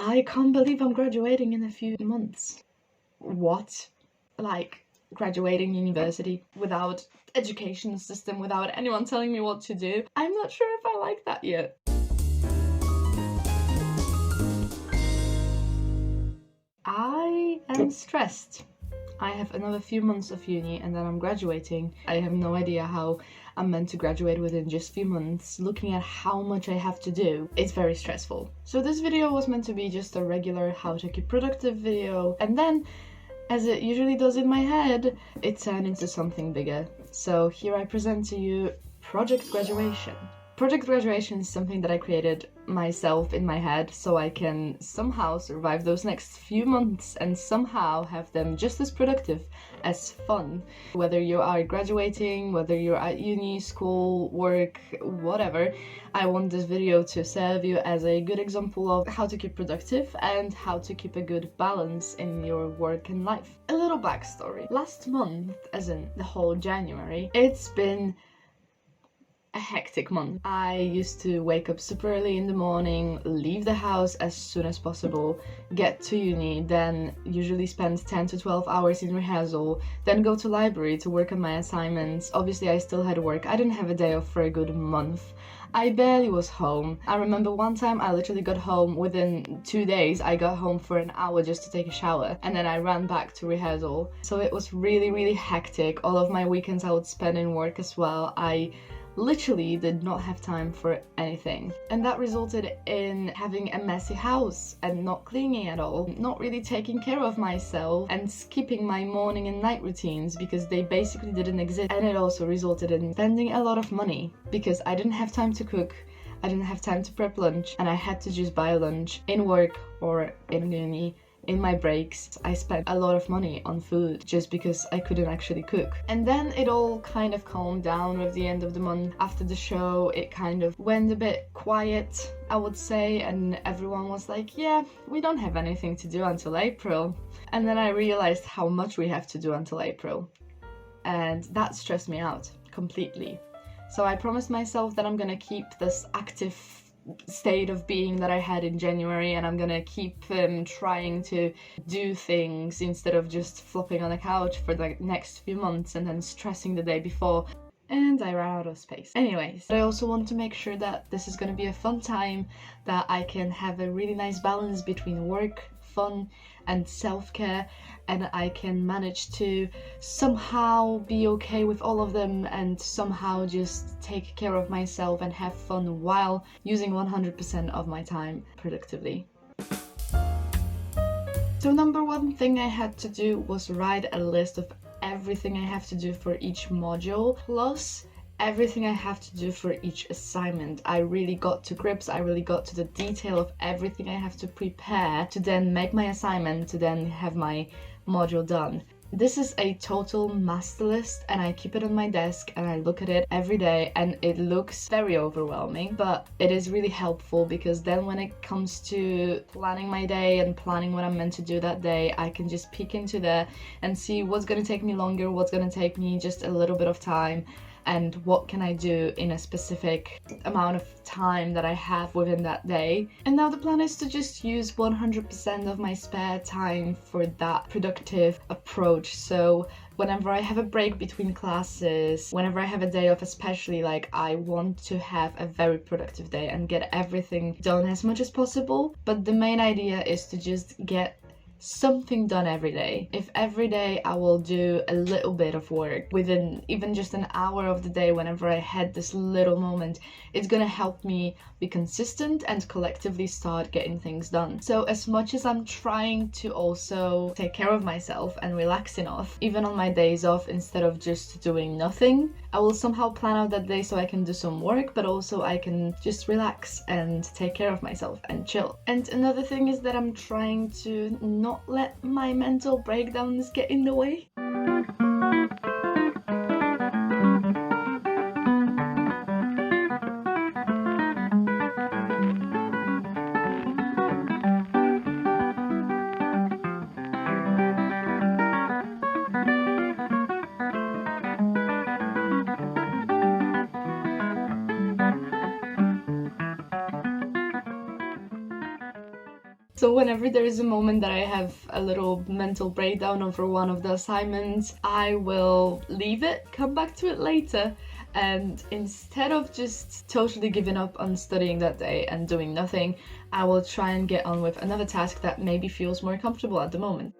I can't believe I'm graduating in a few months. What? Like, graduating university without education system, without anyone telling me what to do? I'm not sure if I like that yet. I am stressed. I have another few months of uni and then I'm graduating. I have no idea how I'm meant to graduate within just a few months. Looking at how much I have to do, it's very stressful. So this video was meant to be just a regular how to keep productive video, and then, as it usually does in my head, it turned into something bigger. So here I present to you Project Graduation. Project Graduation is something that I created myself in my head so I can somehow survive those next few months and somehow have them just as productive as fun. Whether you are graduating, whether you're at uni, school, work, whatever, I want this video to serve you as a good example of how to keep productive and how to keep a good balance in your work and life. A little backstory. Last month, as in the whole January, it's been a hectic month. I used to wake up super early in the morning, leave the house as soon as possible, get to uni, then usually spend 10 to 12 hours in rehearsal, then go to library to work on my assignments. Obviously I still had work. I didn't have a day off for a good month. I barely was home. I remember one time I literally got home within 2 days. I got home for an hour just to take a shower and then I ran back to rehearsal. So it was really hectic. All of my weekends I would spend in work as well. I literally did not have time for anything, and that resulted in having a messy house and not cleaning at all, not really taking care of myself, and skipping my morning and night routines because they basically didn't exist. And it also resulted in spending a lot of money because I didn't have time to cook, I didn't have time to prep lunch, and I had to just buy lunch in work or in uni. In my breaks, I spent a lot of money on food just because I couldn't actually cook. And then it all kind of calmed down with the end of the month. After the show, it kind of went a bit quiet, I would say, and everyone was like, yeah, we don't have anything to do until April. And then I realized how much we have to do until April. And that stressed me out completely. So I promised myself that I'm gonna keep this active state of being that I had in January, and I'm gonna keep trying to do things instead of just flopping on the couch for the next few months and then stressing the day before. And I ran out of space. Anyways, I also want to make sure that this is gonna be a fun time, that I can have a really nice balance between work, fun, and self-care, and I can manage to somehow be okay with all of them and somehow just take care of myself and have fun while using 100% of my time productively. So number one thing I had to do was write a list of everything I have to do for each module, plus everything I have to do for each assignment. I really got to grips, I really got to the detail of everything I have to prepare to then make my assignment, to then have my module done. This is a total master list and I keep it on my desk and I look at it every day, and it looks very overwhelming, but it is really helpful because then when it comes to planning my day and planning what I'm meant to do that day, I can just peek into there and see what's going to take me longer, what's going to take me just a little bit of time, and what can I do in a specific amount of time that I have within that day. And now the plan is to just use 100% of my spare time for that productive approach. So whenever I have a break between classes, whenever I have a day off especially, like, I want to have a very productive day and get everything done as much as possible. But the main idea is to just get something done every day. If every day I will do a little bit of work within even just an hour of the day, whenever I had this little moment, it's gonna help me be consistent and collectively start getting things done. So as much as I'm trying to also take care of myself and relax enough, even on my days off, instead of just doing nothing, I will somehow plan out that day so I can do some work, but also I can just relax and take care of myself and chill. And another thing is that I'm trying to not let my mental breakdowns get in the way. So whenever there is a moment that I have a little mental breakdown over one of the assignments, I will leave it, come back to it later, and instead of just totally giving up on studying that day and doing nothing, I will try and get on with another task that maybe feels more comfortable at the moment.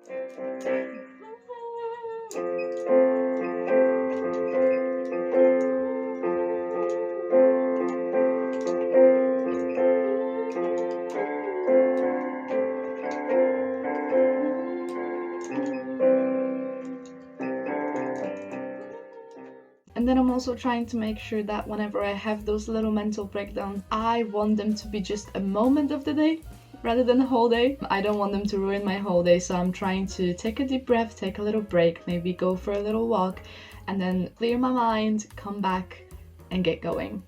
And then I'm also trying to make sure that whenever I have those little mental breakdowns, I want them to be just a moment of the day rather than the whole day. I don't want them to ruin my whole day, so I'm trying to take a deep breath, take a little break, maybe go for a little walk, and then clear my mind, come back, and get going.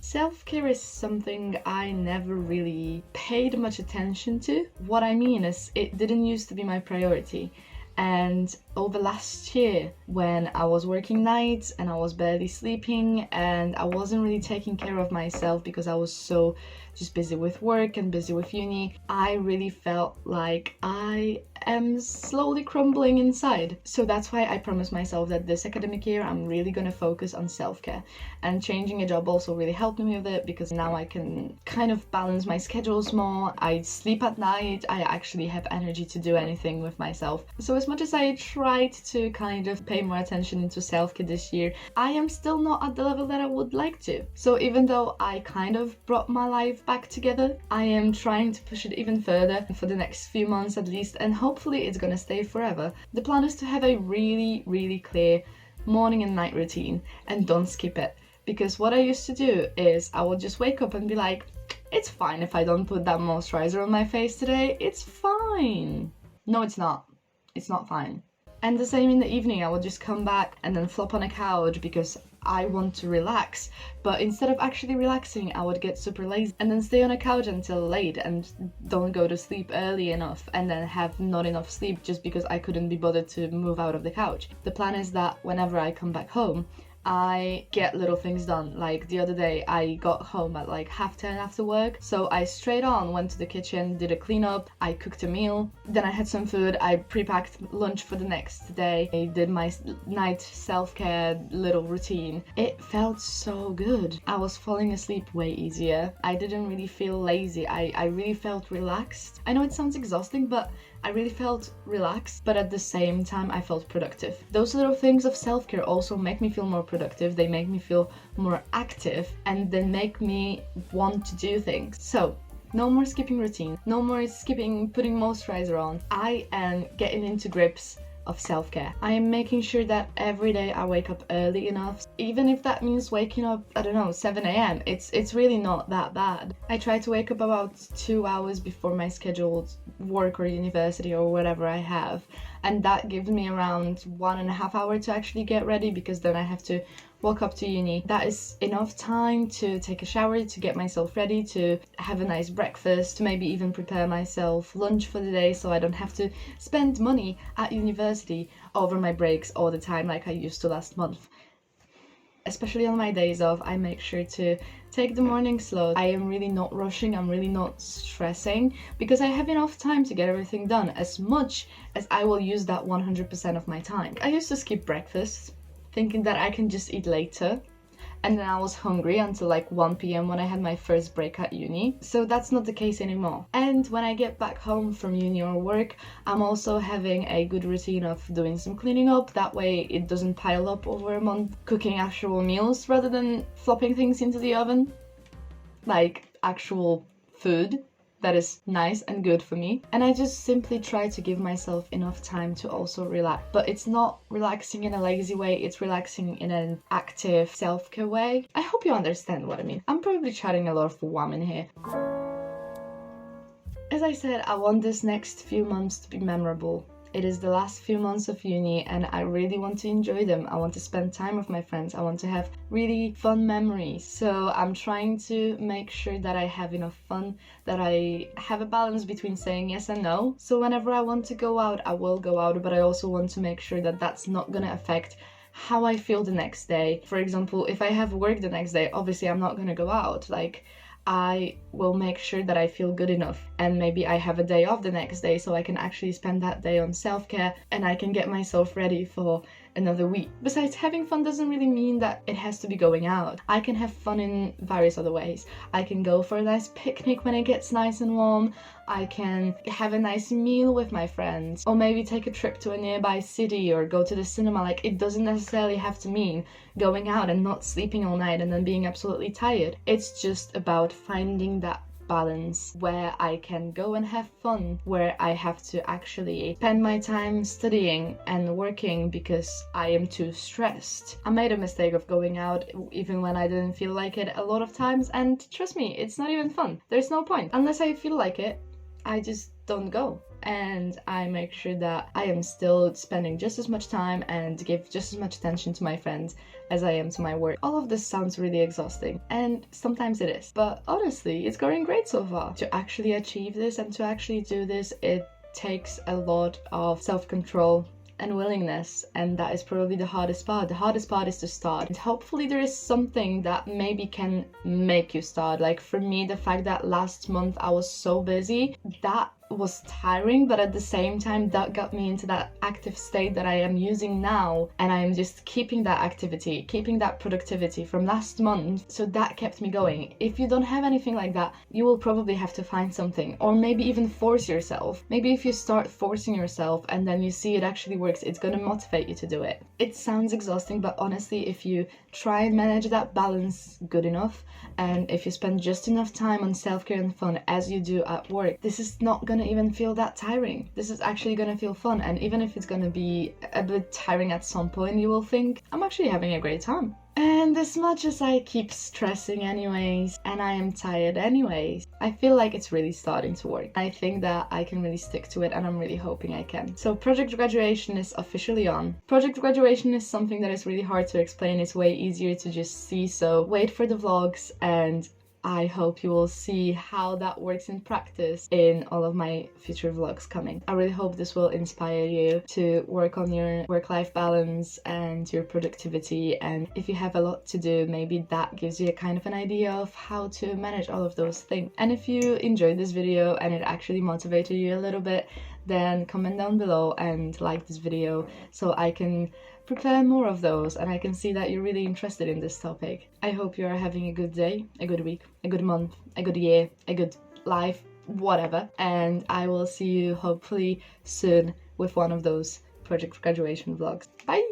Self-care is something I never really paid much attention to. What I mean is, it didn't used to be my priority. And over last year, when I was working nights and I was barely sleeping and I wasn't really taking care of myself because I was so just busy with work and busy with uni, I really felt like I am slowly crumbling inside. So that's why I promised myself that this academic year I'm really gonna focus on self-care. And changing a job also really helped me with it, because now I can kind of balance my schedules more. I sleep at night, I actually have energy to do anything with myself. So as much as I tried to kind of pay more attention into self-care this year, I am still not at the level that I would like to. So even though I kind of brought my life back together, I am trying to push it even further for the next few months at least, and hopefully it's gonna stay forever. The plan is to have a really clear morning and night routine, and don't skip it. Because what I used to do is I would just wake up and be like, it's fine if I don't put that moisturizer on my face today, it's fine. No, it's not. It's not fine. And the same in the evening, I would just come back and then flop on a couch because I want to relax. But instead of actually relaxing, I would get super lazy and then stay on a couch until late and don't go to sleep early enough, and then have not enough sleep just because I couldn't be bothered to move out of the couch. The plan is that whenever I come back home, I get little things done. Like the other day, I got home at like 10:30 after work, so I straight on went to the kitchen, did a cleanup, I cooked a meal, then I had some food, I pre-packed lunch for the next day, I did my night self-care little routine. It felt so good. I was falling asleep way easier. I didn't really feel lazy. I really felt relaxed. I know it sounds exhausting, but I really felt relaxed, but at the same time I felt productive. Those little things of self-care also make me feel more productive, they make me feel more active, and they make me want to do things. So no more skipping routine, no more skipping putting moisturizer on. I am getting into grips of self-care. I am making sure that every day I wake up early enough, even if that means waking up, I don't know, 7 a.m. It's really not that bad. I try to wake up about 2 hours before my scheduled work or university or whatever I have, and that gives me around 1.5 hours to actually get ready, because then I have to walk up to uni. That is enough time to take a shower, to get myself ready, to have a nice breakfast, to maybe even prepare myself lunch for the day, so I don't have to spend money at university over my breaks all the time like I used to last month. Especially on my days off, I make sure to take the morning slow. I am really not rushing, I'm really not stressing, because I have enough time to get everything done, as much as I will use that 100% of my time. I used to skip breakfast, thinking that I can just eat later, and then I was hungry until like 1 p.m. when I had my first break at uni. So that's not the case anymore. And when I get back home from uni or work, I'm also having a good routine of doing some cleaning up. That way it doesn't pile up over a month. Cooking actual meals rather than flopping things into the oven. Like actual food that is nice and good for me. And I just simply try to give myself enough time to also relax. But it's not relaxing in a lazy way, it's relaxing in an active self-care way. I hope you understand what I mean. I'm probably chatting a lot of women here. As I said, I want this next few months to be memorable. It is the last few months of uni and I really want to enjoy them. I want to spend time with my friends. I want to have really fun memories. So I'm trying to make sure that I have enough fun, that I have a balance between saying yes and no. So whenever I want to go out, I will go out, but I also want to make sure that that's not gonna affect how I feel the next day. For example, if I have work the next day, obviously I'm not gonna go out. Like, I will make sure that I feel good enough, and maybe I have a day off the next day so I can actually spend that day on self-care and I can get myself ready for another week. Besides, having fun doesn't really mean that it has to be going out. I can have fun in various other ways. I can go for a nice picnic when it gets nice and warm. I can have a nice meal with my friends, or maybe take a trip to a nearby city or go to the cinema. Like, it doesn't necessarily have to mean going out and not sleeping all night and then being absolutely tired. It's just about finding that balance where I can go and have fun, where I have to actually spend my time studying and working because I am too stressed. I made a mistake of going out even when I didn't feel like it a lot of times, and trust me, it's not even fun. There's no point. Unless I feel like it, I just don't go. And I make sure that I am still spending just as much time and give just as much attention to my friends as I am to my work. All of this sounds really exhausting, and sometimes it is, but honestly, it's going great so far. To actually achieve this and to actually do this, it takes a lot of self-control and willingness, and that is probably the hardest part. The hardest part is to start, and hopefully there is something that maybe can make you start. Like for me, the fact that last month I was so busy, that was tiring, but at the same time that got me into that active state that I am using now, and I am just keeping that activity, keeping that productivity from last month, so that kept me going. If you don't have anything like that, you will probably have to find something, or maybe even force yourself. Maybe if you start forcing yourself and then you see it actually works, it's gonna motivate you to do it. It sounds exhausting, but honestly, if you try and manage that balance good enough, and if you spend just enough time on self-care and fun as you do at work, this is not gonna even feel that tiring. This is actually gonna feel fun, and even if it's gonna be a bit tiring at some point, you will think, I'm actually having a great time. And as much as I keep stressing anyways, and I am tired anyways, I feel like it's really starting to work. I think that I can really stick to it, and I'm really hoping I can. So project graduation is officially on. Project graduation is something that is really hard to explain. It's way easier to just see, so wait for the vlogs, and I hope you will see how that works in practice in all of my future vlogs coming. I really hope this will inspire you to work on your work-life balance and your productivity, and if you have a lot to do, maybe that gives you a kind of an idea of how to manage all of those things. And if you enjoyed this video and it actually motivated you a little bit, then comment down below and like this video so I can prepare more of those and I can see that you're really interested in this topic. I hope you are having a good day, a good week, a good month, a good year, a good life, whatever, and I will see you hopefully soon with one of those project graduation vlogs. Bye!